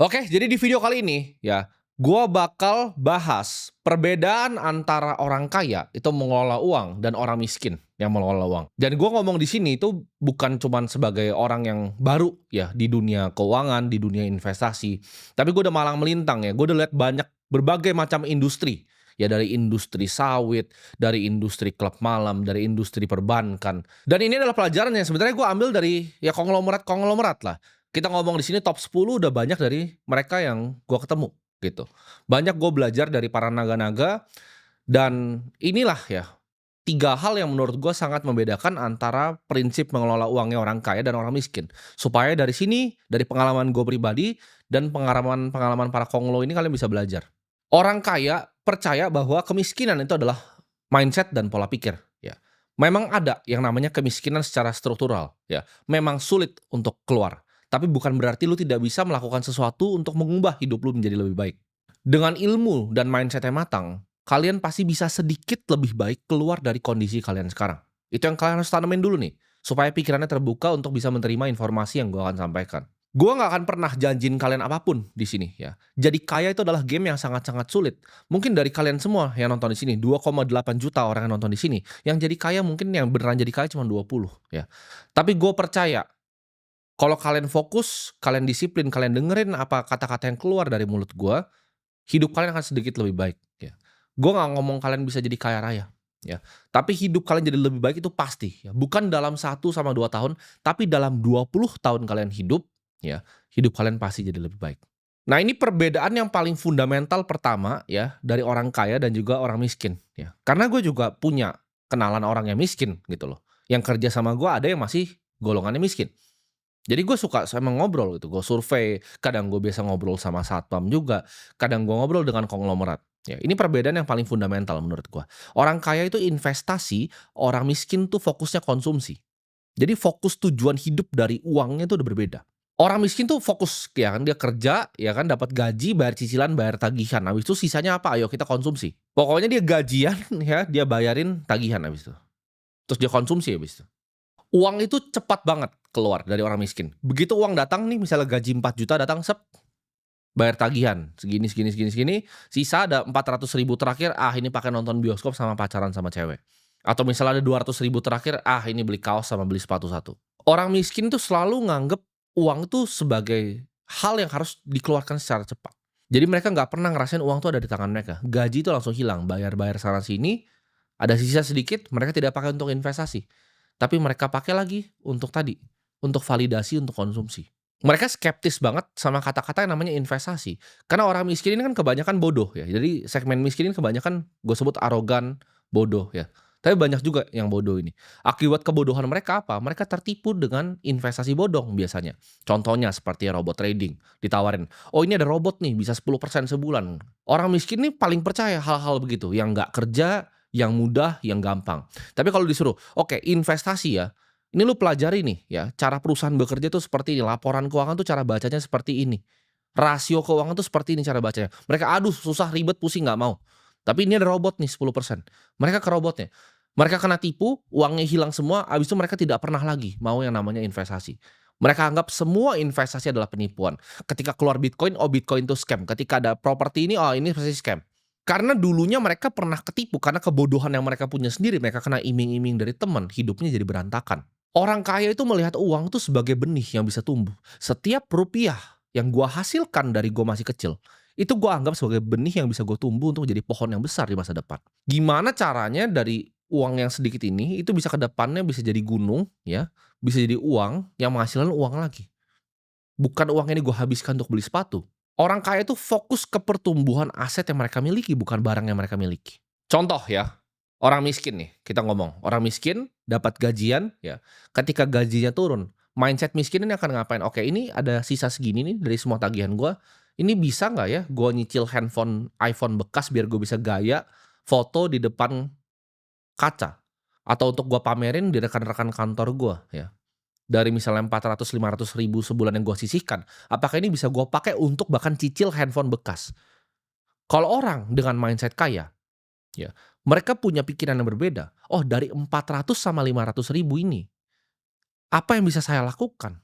Oke, jadi di video kali ini ya, gua bakal bahas perbedaan antara orang kaya itu mengelola uang dan orang miskin yang mengelola uang. Dan gua ngomong di sini itu bukan cuman sebagai orang yang baru ya di dunia keuangan, di dunia investasi, tapi gua udah malang melintang ya. Gua udah lihat banyak berbagai macam industri. Ya dari industri sawit, dari industri klub malam, dari industri perbankan. Dan ini adalah pelajaran yang sebenarnya gua ambil dari ya konglomerat-konglomerat lah. Kita ngomong di sini top 10 udah banyak dari mereka yang gua ketemu, gitu. Banyak gue belajar dari para naga-naga dan inilah ya, 3 hal yang menurut gua sangat membedakan antara prinsip mengelola uangnya orang kaya dan orang miskin. Supaya dari sini, dari pengalaman gue pribadi dan pengalaman-pengalaman para konglo ini kalian bisa belajar. Orang kaya percaya bahwa kemiskinan itu adalah mindset dan pola pikir, ya. Memang ada yang namanya kemiskinan secara struktural, ya. Memang sulit untuk keluar, tapi bukan berarti lu tidak bisa melakukan sesuatu untuk mengubah hidup lu menjadi lebih baik. Dengan ilmu dan mindset yang matang, kalian pasti bisa sedikit lebih baik keluar dari kondisi kalian sekarang. Itu yang kalian harus tanemin dulu nih, supaya pikirannya terbuka untuk bisa menerima informasi yang gue akan sampaikan. Gue nggak akan pernah janjiin kalian apapun di sini ya. Jadi kaya itu adalah game yang sangat-sangat sulit. Mungkin dari kalian semua yang nonton di sini, 2,8 juta orang yang nonton di sini, yang jadi kaya mungkin yang beneran jadi kaya cuma 20 ya. Tapi gue percaya kalau kalian fokus, kalian disiplin, kalian dengerin apa kata-kata yang keluar dari mulut gue, hidup kalian akan sedikit lebih baik, ya. Gue nggak ngomong kalian bisa jadi kaya raya, ya. Tapi hidup kalian jadi lebih baik itu pasti, ya. Bukan dalam 1 sama 2 tahun, tapi dalam 20 tahun kalian hidup, ya, hidup kalian pasti jadi lebih baik. Nah, ini perbedaan yang paling fundamental pertama, ya, dari orang kaya dan juga orang miskin, ya. Karena gue juga punya kenalan orang yang miskin, gitu loh. Yang kerja sama gue ada yang masih golongannya miskin. Jadi gue suka sama ngobrol gitu, gue survei, kadang gue biasa ngobrol sama satpam juga, kadang gue ngobrol dengan konglomerat. Ya, ini perbedaan yang paling fundamental menurut gue. Orang kaya itu investasi, orang miskin tuh fokusnya konsumsi. Jadi fokus tujuan hidup dari uangnya itu udah berbeda. Orang miskin tuh fokus ya kan dia kerja, ya kan dapat gaji, bayar cicilan, bayar tagihan. Habis itu sisanya apa? Ayo kita konsumsi. Pokoknya dia gajian ya, dia bayarin tagihan habis itu. Terus dia konsumsi habis itu. Uang itu cepat banget keluar dari orang miskin. Begitu uang datang nih, misalnya gaji 4 juta datang, sep, bayar tagihan, segini segini segini segini, sisa ada 400 ribu terakhir, ah ini pakai nonton bioskop sama pacaran sama cewek. Atau misalnya ada 200 ribu terakhir, ah ini beli kaos sama beli sepatu satu. Orang miskin tuh selalu nganggep uang itu sebagai hal yang harus dikeluarkan secara cepat. Jadi mereka nggak pernah ngerasain uang tuh ada di tangan mereka. Gaji itu langsung hilang, bayar-bayar sana sini, ada sisa sedikit, mereka tidak pakai untuk investasi. Tapi mereka pakai lagi untuk tadi, untuk validasi, untuk konsumsi. Mereka skeptis banget sama kata-kata yang namanya investasi. Karena orang miskin ini kan kebanyakan bodoh ya. Jadi segmen miskin ini kebanyakan gue sebut arogan, bodoh ya. Tapi banyak juga yang bodoh ini. Akibat kebodohan mereka apa? Mereka tertipu dengan investasi bodong biasanya. Contohnya seperti robot trading. Ditawarin, oh ini ada robot nih bisa 10% sebulan. Orang miskin nih paling percaya hal-hal begitu. Yang nggak kerja, yang mudah, yang gampang. Tapi kalau disuruh, oke investasi ya, ini lu pelajari nih ya, cara perusahaan bekerja tuh seperti ini, laporan keuangan tuh cara bacanya seperti ini, rasio keuangan tuh seperti ini cara bacanya. Mereka aduh susah, ribet, pusing, nggak mau. Tapi ini ada robot nih 10%. Mereka ke robotnya. Mereka kena tipu, uangnya hilang semua, habis itu mereka tidak pernah lagi mau yang namanya investasi. Mereka anggap semua investasi adalah penipuan. Ketika keluar Bitcoin, oh Bitcoin itu scam. Ketika ada properti ini, oh ini pasti scam. Karena dulunya mereka pernah ketipu, karena kebodohan yang mereka punya sendiri, mereka kena iming-iming dari teman, hidupnya jadi berantakan. Orang kaya itu melihat uang itu sebagai benih yang bisa tumbuh. Setiap rupiah yang gua hasilkan dari gua masih kecil, itu gua anggap sebagai benih yang bisa gua tumbuh untuk jadi pohon yang besar di masa depan. Gimana caranya dari uang yang sedikit ini, itu bisa ke depannya bisa jadi gunung, ya, bisa jadi uang yang menghasilkan uang lagi. Bukan uang ini gua habiskan untuk beli sepatu. Orang kaya itu fokus ke pertumbuhan aset yang mereka miliki, bukan barang yang mereka miliki. Contoh ya, orang miskin nih, kita ngomong. Orang miskin dapat gajian ya, ketika gajinya turun, mindset miskin ini akan ngapain? Oke, ini ada sisa segini nih dari semua tagihan gua, ini bisa nggak ya gua nyicil handphone iPhone bekas biar gue bisa gaya foto di depan kaca? Atau untuk gua pamerin di rekan-rekan kantor gua ya. Dari misalnya 400, 500 ribu sebulan yang gue sisihkan, apakah ini bisa gue pakai untuk bahkan cicil handphone bekas? Kalau orang dengan mindset kaya, ya, mereka punya pikiran yang berbeda. Oh, dari 400 sama 500 ribu ini, apa yang bisa saya lakukan?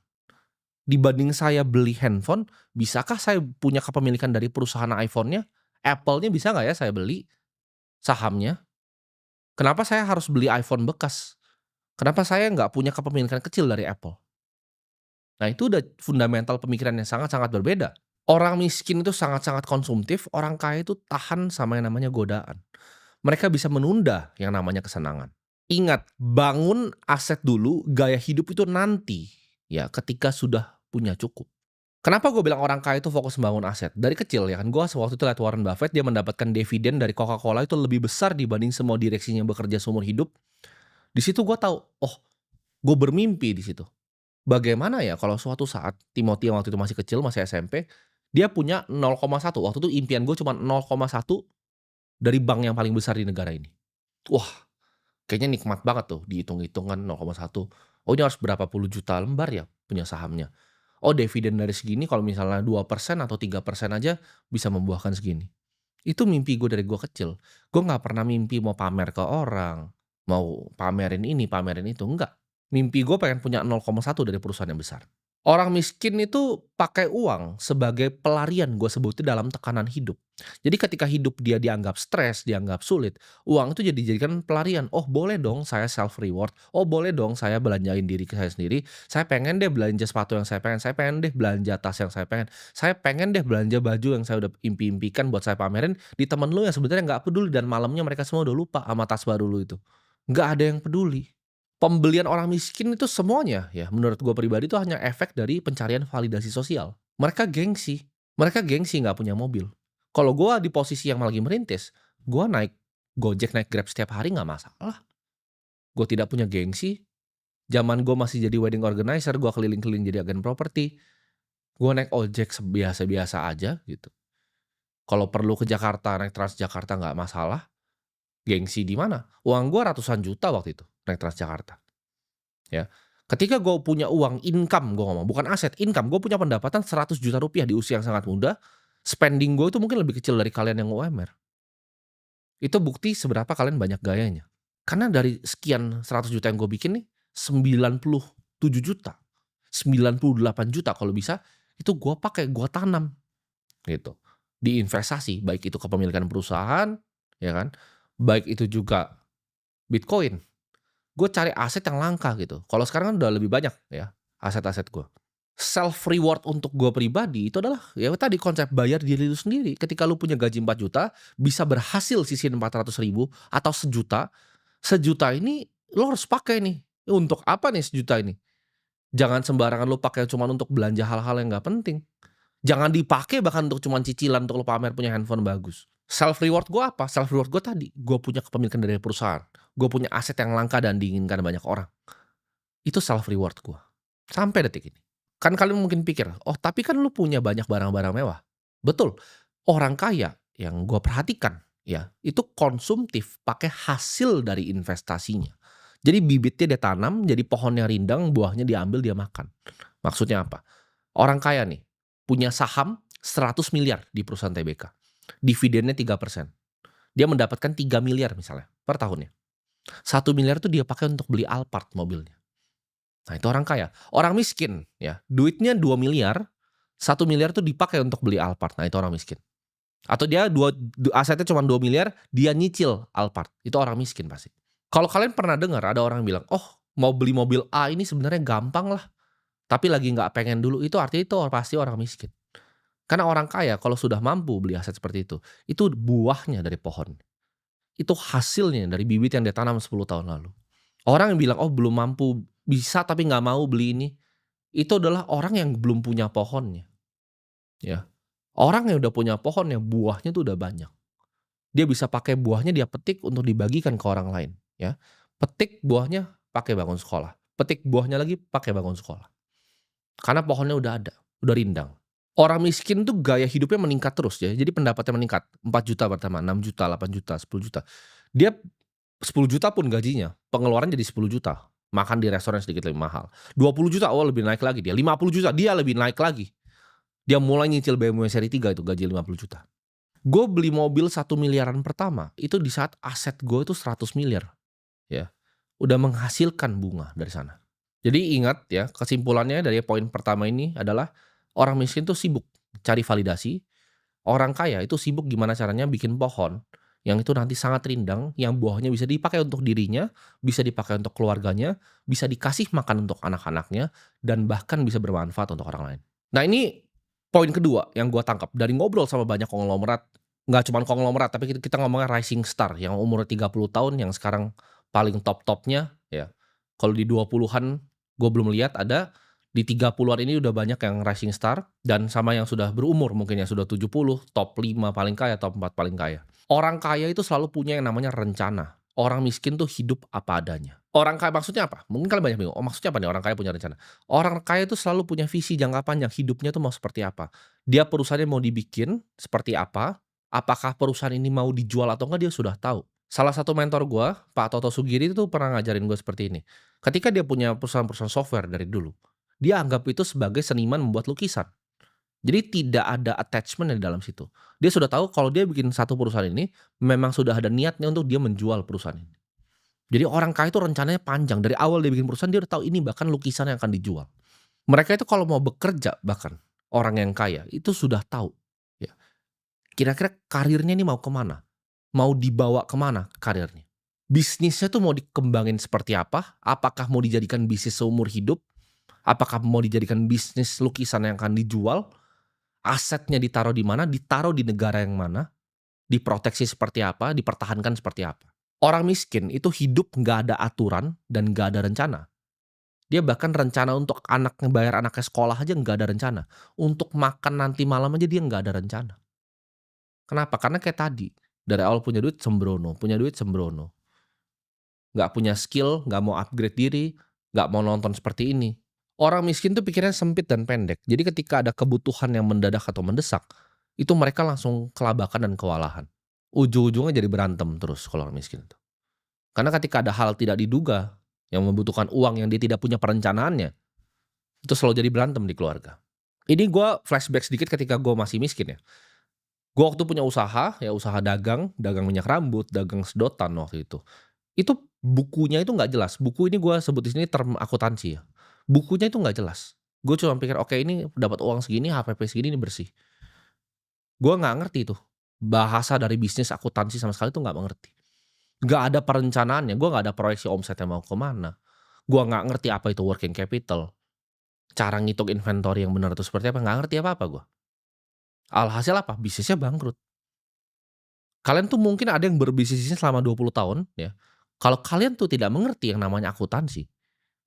Dibanding saya beli handphone, bisakah saya punya kepemilikan dari perusahaan iPhone-nya? Apple-nya bisa nggak ya saya beli sahamnya? Kenapa saya harus beli iPhone bekas? Kenapa saya nggak punya kepemilikan kecil dari Apple? Nah, itu udah fundamental pemikiran yang sangat-sangat berbeda. Orang miskin itu sangat-sangat konsumtif, orang kaya itu tahan sama yang namanya godaan. Mereka bisa menunda yang namanya kesenangan. Ingat, bangun aset dulu, gaya hidup itu nanti, ya ketika sudah punya cukup. Kenapa gue bilang orang kaya itu fokus membangun aset? Dari kecil ya kan, gue waktu itu lihat Warren Buffett, dia mendapatkan dividen dari Coca-Cola itu lebih besar dibanding semua direksinya yang bekerja seumur hidup. Di situ gue tahu, oh, gue bermimpi di situ. Bagaimana ya kalau suatu saat Timothy yang waktu itu masih kecil, masih SMP, dia punya 0,1. Waktu itu impian gue cuma 0,1 dari bank yang paling besar di negara ini. Wah, kayaknya nikmat banget tuh dihitung-hitung kan 0,1. Oh, ini harus berapa puluh juta lembar ya punya sahamnya. Oh, dividen dari segini kalau misalnya 2% atau 3% aja bisa membuahkan segini. Itu mimpi gue dari gue kecil. Gue nggak pernah mimpi mau pamer ke orang, mau pamerin ini, pamerin itu, enggak. Mimpi gue pengen punya 0,1 dari perusahaan yang besar. Orang miskin itu pakai uang sebagai pelarian, gue sebutnya, dalam tekanan hidup. Jadi ketika hidup dia dianggap stres, dianggap sulit, uang itu jadi dijadikan pelarian. Oh, boleh dong saya self reward. Oh, boleh dong saya belanjain diri saya sendiri. Saya pengen deh belanja sepatu yang saya pengen deh belanja tas yang saya pengen deh belanja baju yang saya udah impi-impikan buat saya pamerin di temen lu yang sebenarnya nggak peduli dan malamnya mereka semua udah lupa sama tas baru lu itu. Nggak ada yang peduli. Pembelian orang miskin itu semuanya ya menurut gue pribadi itu hanya efek dari pencarian validasi sosial. Mereka gengsi nggak punya mobil. Kalau gue di posisi yang lagi merintis, gue naik Gojek, naik Grab setiap hari nggak masalah. Gue tidak punya gengsi. Zaman gue masih jadi wedding organizer, gue keliling-keliling jadi agen properti. Gue naik ojek biasa-biasa aja gitu. Kalau perlu ke Jakarta, naik Transjakarta nggak masalah. Gengsi di mana? Uang gue ratusan juta waktu itu naik Transjakarta. Ya. Ketika gue punya uang, income gue ngomong, bukan aset, income. Gue punya pendapatan 100 juta rupiah di usia yang sangat muda. Spending gue itu mungkin lebih kecil dari kalian yang UMR. Itu bukti seberapa kalian banyak gayanya. Karena dari sekian 100 juta yang gue bikin nih, 97 juta, 98 juta kalau bisa, itu gue pakai, gue tanam gitu. Di investasi, baik itu kepemilikan perusahaan, ya kan, baik itu juga Bitcoin. Gue cari aset yang langka gitu. Kalau sekarang kan udah lebih banyak ya aset-aset gue. Self reward untuk gue pribadi itu adalah ya tadi konsep bayar diri lu sendiri. Ketika lu punya gaji 4 juta, bisa berhasil sisihin 400.000 atau sejuta. Sejuta ini lo harus pakai nih. Untuk apa nih sejuta ini? Jangan sembarangan lu pakai cuma untuk belanja hal-hal yang nggak penting. Jangan dipakai bahkan untuk cuman cicilan untuk lo pamer punya handphone bagus. Self reward gue apa? Self reward gue tadi, gue punya kepemilikan dari perusahaan. Gue punya aset yang langka dan diinginkan banyak orang. Itu self reward gue. Sampai detik ini. Kan kalian mungkin pikir, oh tapi kan lu punya banyak barang-barang mewah. Betul. Orang kaya yang gue perhatikan ya, itu konsumtif pakai hasil dari investasinya. Jadi bibitnya dia tanam, jadi pohonnya rindang, buahnya diambil dia makan. Maksudnya apa? Orang kaya nih, punya saham 100 miliar di perusahaan TBK. Dividennya 3%. Dia mendapatkan 3 miliar misalnya per tahunnya. 1 miliar itu dia pakai untuk beli Alphard mobilnya. Nah itu orang kaya. Orang miskin ya, duitnya 2 miliar, 1 miliar itu dipakai untuk beli Alphard. Nah itu orang miskin. Atau dia asetnya cuma 2 miliar, dia nyicil Alphard. Itu orang miskin pasti. Kalau kalian pernah dengar ada orang bilang, oh mau beli mobil A ini sebenarnya gampang lah. Tapi lagi nggak pengen dulu, itu artinya itu pasti orang miskin. Karena orang kaya kalau sudah mampu beli aset seperti itu buahnya dari pohon. Itu hasilnya dari bibit yang dia tanam 10 tahun lalu. Orang yang bilang, oh belum mampu, bisa tapi nggak mau beli ini, itu adalah orang yang belum punya pohonnya. Ya. Orang yang udah punya pohonnya, buahnya tuh udah banyak. Dia bisa pakai buahnya, dia petik untuk dibagikan ke orang lain. Ya. Petik buahnya pakai bangun sekolah. Petik buahnya lagi pakai bangun sekolah. Karena pohonnya udah ada, udah rindang. Orang miskin tuh gaya hidupnya meningkat terus ya. Jadi pendapatannya meningkat. 4 juta pertama, 6 juta, 8 juta, 10 juta. Dia 10 juta pun gajinya, pengeluaran jadi 10 juta. Makan di restoran sedikit lebih mahal. 20 juta, oh lebih naik lagi dia. 50 juta, dia lebih naik lagi. Dia mulai nyicil BMW seri 3 itu gaji 50 juta. Gue beli mobil 1 miliaran pertama, itu di saat aset gue itu 100 miliar. Ya. Udah menghasilkan bunga dari sana. Jadi ingat ya, kesimpulannya dari poin pertama ini adalah orang miskin tuh sibuk cari validasi, orang kaya itu sibuk gimana caranya bikin pohon yang itu nanti sangat rindang, yang buahnya bisa dipakai untuk dirinya, bisa dipakai untuk keluarganya, bisa dikasih makan untuk anak-anaknya, dan bahkan bisa bermanfaat untuk orang lain. Nah ini poin kedua yang gua tangkap dari ngobrol sama banyak konglomerat, nggak cuma konglomerat tapi kita ngomongnya rising star yang umur 30 tahun yang sekarang paling top-topnya ya. Kalau di 20-an gue belum lihat ada, di 30-an ini udah banyak yang rising star dan sama yang sudah berumur mungkin yang sudah 70, top 5 paling kaya, top 4 paling kaya. Orang kaya itu selalu punya yang namanya rencana. Orang miskin tuh hidup apa adanya. Orang kaya maksudnya apa? Mungkin kalian banyak bingung, "Oh, maksudnya apa nih orang kaya punya rencana?" Orang kaya itu selalu punya visi jangka panjang, hidupnya tuh mau seperti apa. Dia perusahaannya mau dibikin seperti apa, apakah perusahaan ini mau dijual atau enggak dia sudah tahu. Salah satu mentor gua, Pak Toto Sugiri itu pernah ngajarin gue seperti ini. Ketika dia punya perusahaan-perusahaan software dari dulu, dia anggap itu sebagai seniman membuat lukisan. Jadi tidak ada attachment di dalam situ. Dia sudah tahu kalau dia bikin satu perusahaan ini, memang sudah ada niatnya untuk dia menjual perusahaan ini. Jadi orang kaya itu rencananya panjang, dari awal dia bikin perusahaan dia udah tahu ini bahkan lukisan yang akan dijual. Mereka itu kalau mau bekerja bahkan, orang yang kaya itu sudah tahu, ya, kira-kira karirnya ini mau kemana, mau dibawa kemana karirnya. Bisnisnya tuh mau dikembangin seperti apa, apakah mau dijadikan bisnis seumur hidup, apakah mau dijadikan bisnis lukisan yang akan dijual, asetnya ditaruh di mana, ditaruh di negara yang mana, diproteksi seperti apa, dipertahankan seperti apa. Orang miskin itu hidup nggak ada aturan dan nggak ada rencana. Dia bahkan rencana untuk anak ngebayar anaknya sekolah aja nggak ada rencana. Untuk makan nanti malam aja dia nggak ada rencana. Kenapa? Karena kayak tadi, dari awal punya duit sembrono. Nggak punya skill, nggak mau upgrade diri, nggak mau nonton seperti ini. Orang miskin tuh pikirnya sempit dan pendek. Jadi ketika ada kebutuhan yang mendadak atau mendesak, itu mereka langsung kelabakan dan kewalahan. Ujung-ujungnya jadi berantem terus kalau orang miskin itu. Karena ketika ada hal tidak diduga yang membutuhkan uang yang dia tidak punya perencanaannya, itu selalu jadi berantem di keluarga. Ini gue flashback sedikit ketika gue masih miskin ya. Gue waktu punya usaha, ya usaha dagang, dagang minyak rambut, dagang sedotan waktu itu. Itu bukunya itu nggak jelas. Buku ini gue sebut di sini term akuntansi ya. Bukunya itu nggak jelas. Gue cuma pikir, "Oke ini dapat uang segini, HPP segini, ini bersih." Gue nggak ngerti tuh, bahasa dari bisnis akuntansi sama sekali tuh nggak mengerti. Nggak ada perencanaannya, gue nggak ada proyeksi omsetnya mau ke mana. Gue nggak ngerti apa itu working capital, cara ngitung inventory yang benar itu seperti apa, nggak ngerti apa-apa gue. Alhasil apa? Bisnisnya bangkrut. Kalian tuh mungkin ada yang berbisnisnya selama 20 tahun ya, kalau kalian tuh tidak mengerti yang namanya akuntansi,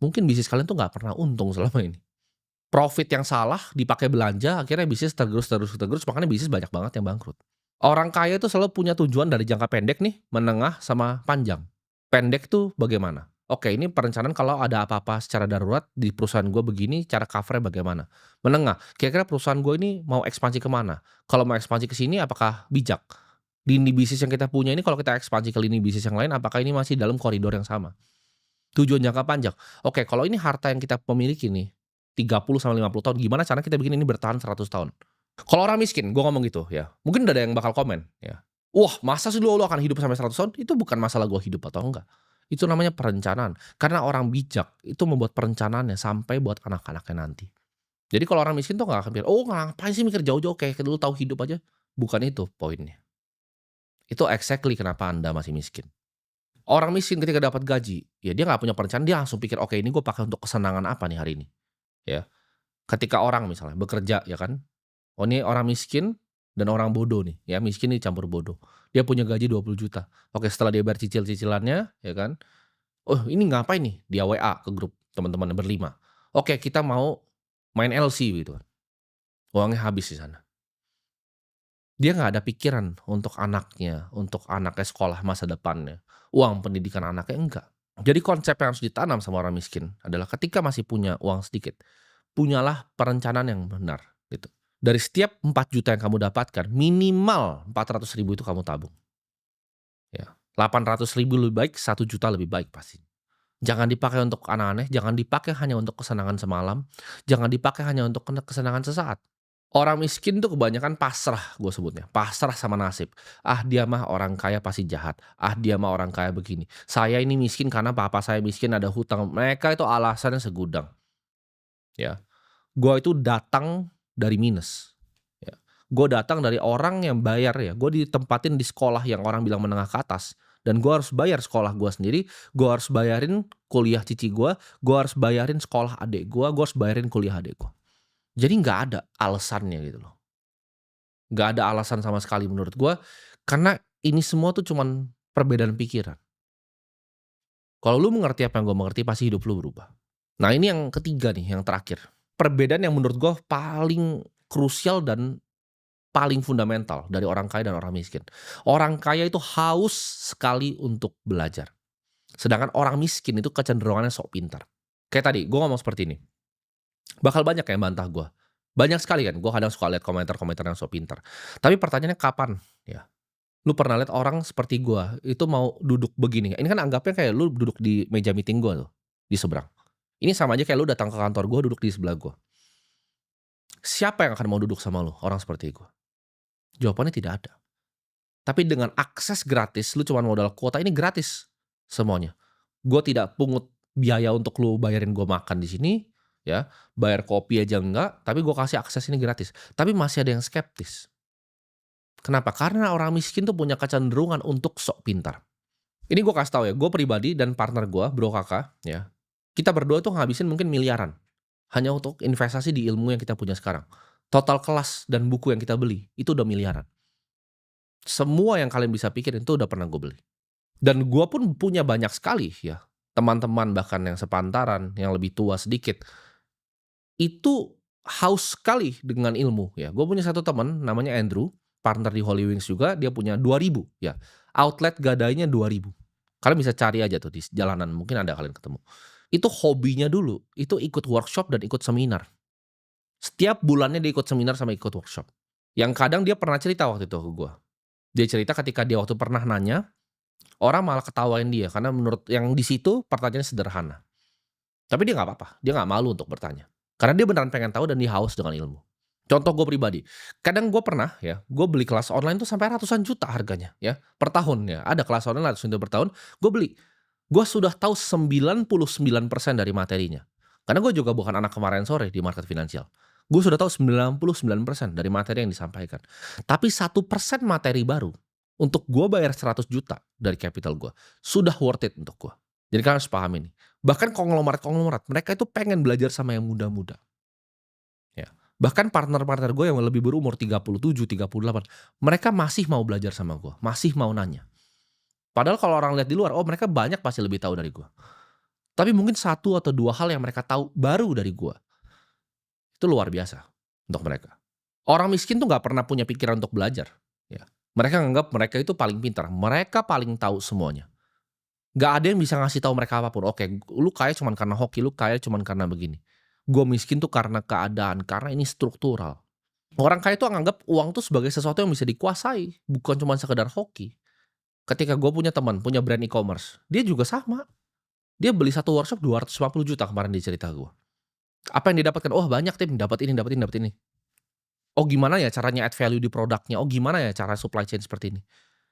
mungkin bisnis kalian tuh nggak pernah untung selama ini. Profit yang salah dipakai belanja, akhirnya bisnis tergerus, makanya bisnis banyak banget yang bangkrut. Orang kaya itu selalu punya tujuan dari jangka pendek nih, menengah, sama panjang. Pendek tuh bagaimana? Oke, ini perencanaan kalau ada apa-apa secara darurat di perusahaan gue begini, cara cover-nya bagaimana? Menengah, kira-kira perusahaan gue ini mau ekspansi kemana? Kalau mau ekspansi ke sini apakah bijak? Lini bisnis yang kita punya ini kalau kita ekspansi ke lini bisnis yang lain, apakah ini masih dalam koridor yang sama? Tujuan jangka panjang. Oke, kalau ini harta yang kita memiliki nih, 30 sampai 50 tahun, gimana cara kita bikin ini bertahan 100 tahun? Kalau orang miskin, gue ngomong gitu ya, mungkin udah ada yang bakal komen ya, "Wah masa sih lu akan hidup sampai 100 tahun?" Itu bukan masalah gue hidup atau enggak, itu namanya perencanaan. Karena orang bijak itu membuat perencanaannya sampai buat anak-anaknya nanti. Jadi kalau orang miskin tuh nggak akan pikir, "Oh ngapain sih mikir jauh-jauh, kayak dulu tahu hidup aja." Bukan itu poinnya. Itu exactly kenapa Anda masih miskin. Orang miskin ketika dapat gaji, ya dia nggak punya perencanaan, dia langsung pikir, "Oke ini gue pakai untuk kesenangan apa nih hari ini?" Ya. Ketika orang misalnya bekerja ya kan, oh ini orang miskin dan orang bodoh nih, ya miskin dicampur bodoh. Dia punya gaji 20 juta. Oke setelah dia bayar cicil-cicilannya ya kan, "Oh ini ngapain nih?" Dia WA ke grup teman-temannya berlima. "Oke kita mau main LC," gitu kan. Uangnya habis di sana. Dia nggak ada pikiran untuk anaknya sekolah masa depannya, uang pendidikan anaknya, enggak. Jadi konsep yang harus ditanam sama orang miskin adalah ketika masih punya uang sedikit, punyalah perencanaan yang benar gitu. Dari setiap 4 juta yang kamu dapatkan, minimal 400 ribu itu kamu tabung, ya. 800 ribu lebih baik, 1 juta lebih baik pasti. Jangan dipakai untuk aneh-aneh, jangan dipakai hanya untuk kesenangan semalam, jangan dipakai hanya untuk kesenangan sesaat. Orang miskin tuh kebanyakan pasrah, gue sebutnya, pasrah sama nasib. "Ah, dia mah orang kaya pasti jahat. Ah, dia mah orang kaya begini. Saya ini miskin karena papa saya miskin, ada hutang." Mereka itu alasannya segudang, ya. Gue itu datang dari minus, ya. Gue datang dari orang yang bayar ya, gue ditempatin di sekolah yang orang bilang menengah ke atas, dan gue harus bayar sekolah gue sendiri, gue harus bayarin kuliah cici gue harus bayarin sekolah adik gue harus bayarin kuliah adik gue. Jadi nggak ada alasannya gitu loh. Nggak ada alasan sama sekali menurut gua, karena ini semua tuh cuman perbedaan pikiran. Kalau lu mengerti apa yang gua mengerti, pasti hidup lu berubah. Nah, ini yang ketiga nih, yang terakhir. Perbedaan yang menurut gua paling krusial dan paling fundamental dari orang kaya dan orang miskin. Orang kaya itu haus sekali untuk belajar, sedangkan orang miskin itu kecenderungannya sok pintar. Kayak tadi gua ngomong seperti ini, bakal banyak yang bantah gua. Banyak sekali kan, gua kadang suka lihat komentar-komentar yang sok pintar. Tapi pertanyaannya kapan ya lu pernah lihat orang seperti gua, itu mau duduk begini, ini kan anggapnya kayak lu duduk di meja meeting gua tuh, di seberang. Ini sama aja kayak lu datang ke kantor gua, duduk di sebelah gua. Siapa yang akan mau duduk sama lu, orang seperti gua? Jawabannya tidak ada. Tapi dengan akses gratis, lu cuman modal kuota, ini gratis semuanya. Gua tidak pungut biaya untuk lu bayarin gua makan di sini, ya, bayar kopi aja enggak, tapi gua kasih akses ini gratis. Tapi masih ada yang skeptis. Kenapa? Karena orang miskin tuh punya kecenderungan untuk sok pintar. Ini gue kasih tahu ya, gue pribadi dan partner gue, Bro Kakak, ya. Kita berdua tuh ngabisin mungkin miliaran hanya untuk investasi di ilmu yang kita punya sekarang. Total kelas dan buku yang kita beli itu udah miliaran. Semua yang kalian bisa pikirin itu udah pernah gue beli. Dan gue pun punya banyak sekali ya teman-teman bahkan yang sepantaran, yang lebih tua sedikit. Itu haus sekali dengan ilmu ya. Gue punya satu teman namanya Andrew, partner di Holy Wings juga, dia punya 2.000 ya. Outlet gadainya 2.000. Kalian bisa cari aja tuh di jalanan, mungkin ada kalian ketemu. Itu hobinya dulu, itu ikut workshop dan ikut seminar. Setiap bulannya dia ikut seminar sama ikut workshop. Yang kadang dia pernah cerita waktu itu ke gue. Dia cerita ketika dia waktu pernah nanya, orang malah ketawain dia karena menurut yang di situ pertanyaannya sederhana. Tapi dia nggak apa-apa, dia nggak malu untuk bertanya. Karena dia beneran pengen tahu dan dia haus dengan ilmu. Contoh gue pribadi, kadang gue pernah ya, gue beli kelas online tuh sampai ratusan juta harganya ya, per tahun ya. Ada kelas online ratusan juta per tahun, gue beli. Gue sudah tahu 99% dari materinya. Karena gue juga bukan anak kemarin sore di market finansial. Gue sudah tahu 99% dari materi yang disampaikan. Tapi 1% materi baru, untuk gue bayar 100 juta dari capital gue, sudah worth it untuk gue. Jadi kalian harus paham ini. Bahkan konglomerat-konglomerat, mereka itu pengen belajar sama yang muda-muda. Ya. Bahkan partner-partner gue yang lebih berumur 37, 38, mereka masih mau belajar sama gue, masih mau nanya. Padahal kalau orang lihat di luar, oh mereka banyak pasti lebih tahu dari gue. Tapi mungkin 1 atau 2 hal yang mereka tahu baru dari gue, itu luar biasa untuk mereka. Orang miskin tuh nggak pernah punya pikiran untuk belajar. Ya. Mereka nganggap mereka itu paling pintar, mereka paling tahu semuanya. Nggak ada yang bisa ngasih tahu mereka apapun. Oke, lu kaya cuman karena hoki, lu kaya cuman karena begini. Gue miskin tuh karena keadaan, karena ini struktural. Orang kaya itu nganggap uang tuh sebagai sesuatu yang bisa dikuasai, bukan cuma sekedar hoki. Ketika gue punya teman, punya brand e-commerce, dia juga sama. Dia beli satu workshop 250 juta kemarin di cerita gue. Apa yang didapatkan? Oh banyak tim, dapat ini, dapat ini, dapat ini. Oh gimana ya caranya add value di produknya? Oh gimana ya cara supply chain seperti ini?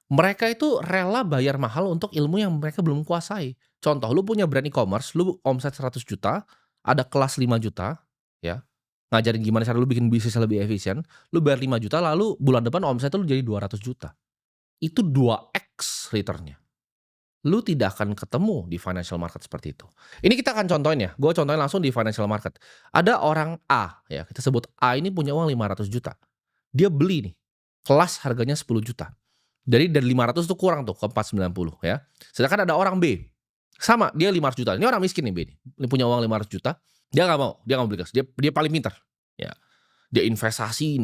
Mereka itu rela bayar mahal untuk ilmu yang mereka belum kuasai. Contoh, lu punya brand e-commerce, lu omset 100 juta, ada kelas 5 juta, ya. Ngajarin gimana cara lu bikin bisnis lebih efisien, lu bayar 5 juta, lalu bulan depan omset lu jadi 200 juta. Itu 2x return-nya. Lu tidak akan ketemu di financial market seperti itu. Ini kita akan contohin ya, gue contohin langsung di financial market. Ada orang A, ya kita sebut A ini punya uang 500 juta. Dia beli nih, kelas harganya 10 juta. Dari 500 tuh kurang tuh ke 490 ya. Sedangkan ada orang B, sama dia 500 juta. Ini orang miskin nih B nih. Ini punya uang 500 juta. Dia nggak mau, dia nggak mau beli kelas. Dia paling pintar. Ya. Dia investasi,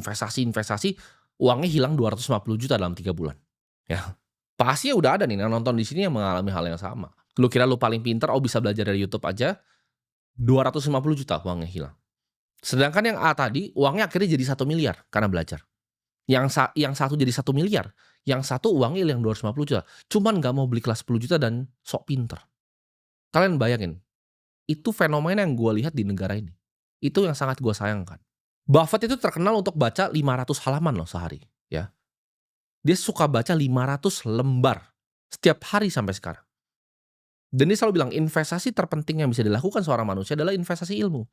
uangnya hilang 250 juta dalam 3 bulan. Ya. Pasti udah ada nih yang nonton di sini yang mengalami hal yang sama. Lu kira lu paling pintar, oh bisa belajar dari YouTube aja, 250 juta uangnya hilang. Sedangkan yang A tadi, uangnya akhirnya jadi 1 miliar karena belajar. Yang satu jadi 1 miliar, yang satu uangnya hilang 250 juta. Cuman nggak mau beli kelas 10 juta dan sok pinter. Kalian bayangin, itu fenomena yang gue lihat di negara ini. Itu yang sangat gue sayangkan. Buffett itu terkenal untuk baca 500 halaman loh sehari, ya. Dia suka baca 500 lembar setiap hari sampai sekarang. Dan dia selalu bilang investasi terpenting yang bisa dilakukan seorang manusia adalah investasi ilmu.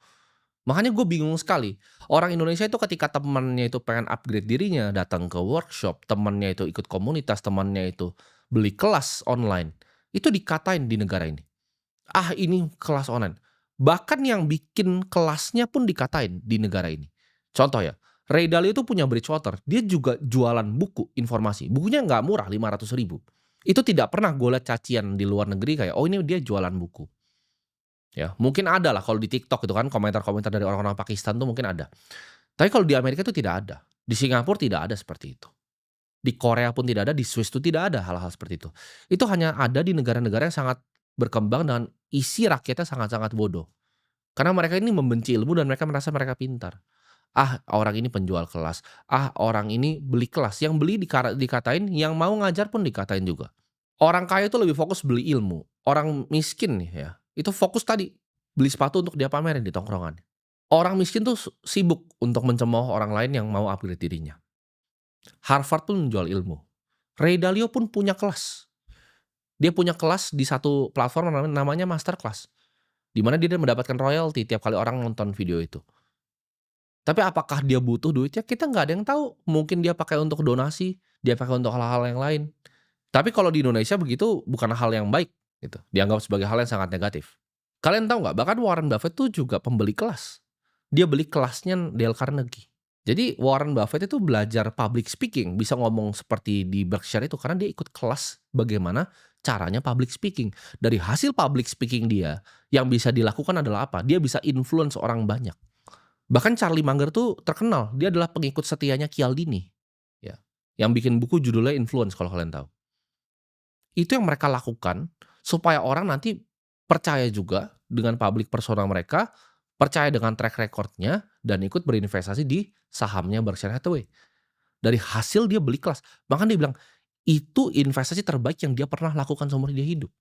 Makanya gue bingung sekali, orang Indonesia itu ketika temannya itu pengen upgrade dirinya, datang ke workshop, temannya itu ikut komunitas, temannya itu beli kelas online, itu dikatain di negara ini. Ah, ini kelas online. Bahkan yang bikin kelasnya pun dikatain di negara ini. Contoh ya, Ray Dalio itu punya Bridgewater, dia juga jualan buku informasi. Bukunya nggak murah, 500.000. Itu tidak pernah gue lihat cacian di luar negeri kayak, oh ini dia jualan buku. Ya, mungkin ada lah kalau di TikTok itu kan komentar-komentar dari orang-orang Pakistan tuh mungkin ada. Tapi kalau di Amerika itu tidak ada. Di Singapura tidak ada seperti itu. Di Korea pun tidak ada, di Swiss itu tidak ada hal-hal seperti itu. Itu hanya ada di negara-negara yang sangat berkembang dan isi rakyatnya sangat-sangat bodoh. Karena mereka ini membenci ilmu dan mereka merasa mereka pintar. Ah, orang ini penjual kelas. Ah, orang ini beli kelas. Yang beli dikatain, yang mau ngajar pun dikatain juga. Orang kaya itu lebih fokus beli ilmu. Orang miskin nih ya, itu fokus tadi, beli sepatu untuk dia pamerin di tongkrongan. Orang miskin tuh sibuk untuk mencemooh orang lain yang mau upgrade dirinya. Harvard pun menjual ilmu. Ray Dalio pun punya kelas. Dia punya kelas di satu platform namanya Masterclass, di mana dia mendapatkan royalti tiap kali orang nonton video itu. Tapi apakah dia butuh duitnya? Kita nggak ada yang tahu. Mungkin dia pakai untuk donasi, dia pakai untuk hal-hal yang lain. Tapi kalau di Indonesia begitu bukan hal yang baik gitu, dianggap sebagai hal yang sangat negatif. Kalian tahu nggak, bahkan Warren Buffett tuh juga pembeli kelas. Dia beli kelasnya Dale Carnegie. Jadi Warren Buffett itu belajar public speaking, bisa ngomong seperti di Berkshire itu karena dia ikut kelas bagaimana caranya public speaking. Dari hasil public speaking dia, yang bisa dilakukan adalah apa? Dia bisa influence orang banyak. Bahkan Charlie Munger tuh terkenal, dia adalah pengikut setianya Cialdini, ya, yang bikin buku judulnya Influence kalau kalian tahu. Itu yang mereka lakukan supaya orang nanti percaya juga dengan public persona mereka, percaya dengan track recordnya dan ikut berinvestasi di sahamnya Berkshire Hathaway. Dari hasil dia beli kelas, bahkan dia bilang, itu investasi terbaik yang dia pernah lakukan seumur dia hidup.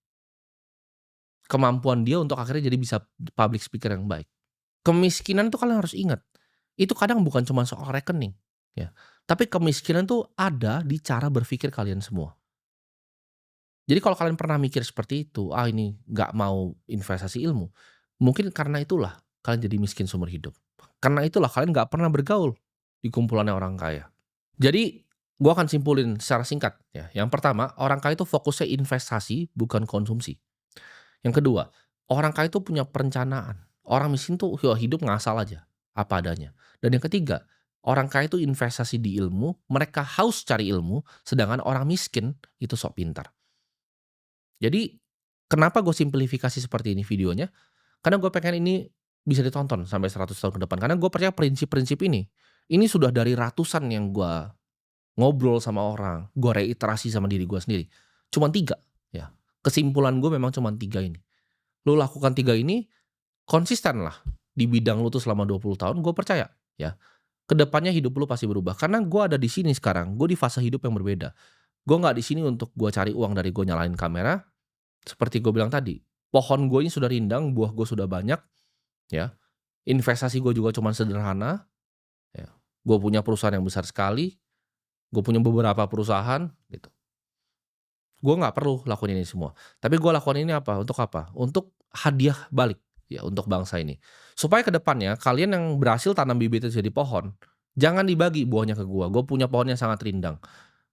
Kemampuan dia untuk akhirnya jadi bisa public speaker yang baik. Kemiskinan itu kalian harus ingat, itu kadang bukan cuma soal rekening, ya, tapi kemiskinan tuh ada di cara berpikir kalian semua. Jadi kalau kalian pernah mikir seperti itu, "Ah, ini nggak mau investasi ilmu," mungkin karena itulah kalian jadi miskin seumur hidup. Karena itulah kalian nggak pernah bergaul di kumpulannya orang kaya. Jadi, gua akan simpulin secara singkat ya. Yang pertama, orang kaya itu fokusnya investasi bukan konsumsi. Yang kedua, orang kaya itu punya perencanaan. Orang miskin tuh ya hidup ngasal aja, apa adanya. Dan yang ketiga, orang kaya itu investasi di ilmu, mereka haus cari ilmu, sedangkan orang miskin itu sok pintar. Jadi, kenapa gue simplifikasi seperti ini videonya, karena gue pengen ini bisa ditonton sampai 100 tahun ke depan. Karena gue percaya prinsip-prinsip ini sudah dari ratusan yang gue ngobrol sama orang, gue reiterasi sama diri gue sendiri. Cuman 3, ya. Kesimpulan gue memang cuman 3 ini. Lu lakukan 3 ini, konsisten lah di bidang lu tuh selama 20 tahun, gue percaya, ya. Kedepannya hidup lu pasti berubah. Karena gue ada di sini sekarang, gue di fase hidup yang berbeda. Gue nggak di sini untuk gue cari uang dari gue nyalain kamera. Seperti gue bilang tadi, pohon gue ini sudah rindang, buah gue sudah banyak, ya. Investasi gue juga cuman sederhana, ya. Gue punya perusahaan yang besar sekali, gue punya beberapa perusahaan, gitu. Gue nggak perlu lakuin ini semua. Tapi gue lakukan ini apa? Untuk apa? Untuk hadiah balik, ya, untuk bangsa ini. Supaya ke depannya kalian yang berhasil tanam bibit itu jadi pohon, jangan dibagi buahnya ke gue. Gue punya pohon yang sangat rindang.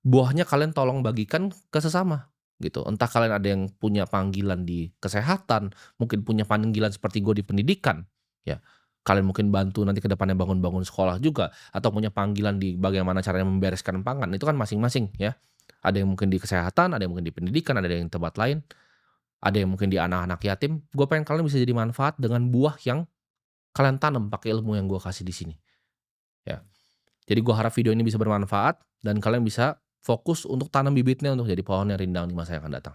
Buahnya kalian tolong bagikan ke sesama, gitu. Entah kalian ada yang punya panggilan di kesehatan, mungkin punya panggilan seperti gue di pendidikan, ya. Kalian mungkin bantu nanti ke depannya bangun-bangun sekolah juga, atau punya panggilan di bagaimana caranya membereskan pangan, itu kan masing-masing, ya. Ada yang mungkin di kesehatan, ada yang mungkin di pendidikan, ada yang tempat lain, ada yang mungkin di anak-anak yatim. Gue pengen kalian bisa jadi manfaat dengan buah yang kalian tanam pakai ilmu yang gue kasih di sini, ya. Jadi gue harap video ini bisa bermanfaat dan kalian bisa fokus untuk tanam bibitnya untuk jadi pohon yang rindang di masa yang akan datang.